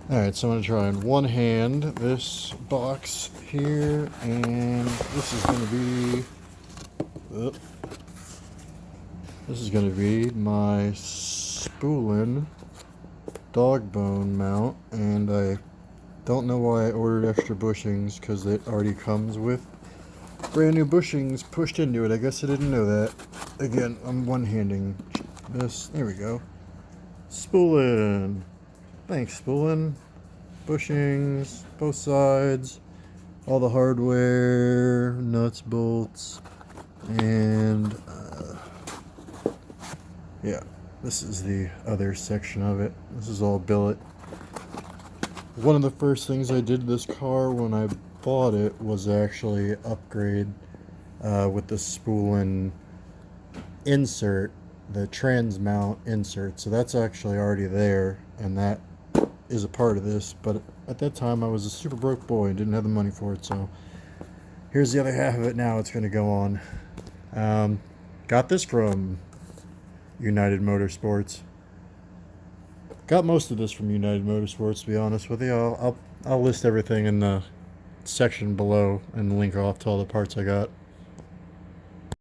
Alright, so I'm going to try in one hand this box here, and this is going to be... this is going to be my Spulen Dog Bone mount, and I don't know why I ordered extra bushings, because it already comes with brand new bushings pushed into it. I guess I didn't know that. Again, I'm one-handing this. There we go. Spulen. Thanks, Spulen. Bushings, both sides, all the hardware, nuts, bolts, and yeah, this is the other section of it. This is all billet. One of the first things I did to this car when I bought it was actually upgrade with the Spulen insert, the trans mount insert. So that's actually already there, and that is a part of this, but at that time I was a super broke boy and didn't have the money for it, so here's the other half of it now. It's going to go on. Got this from United Motorsports. Got most of this from United Motorsports, to be honest with you. I'll list everything in the section below and link off to all the parts I got.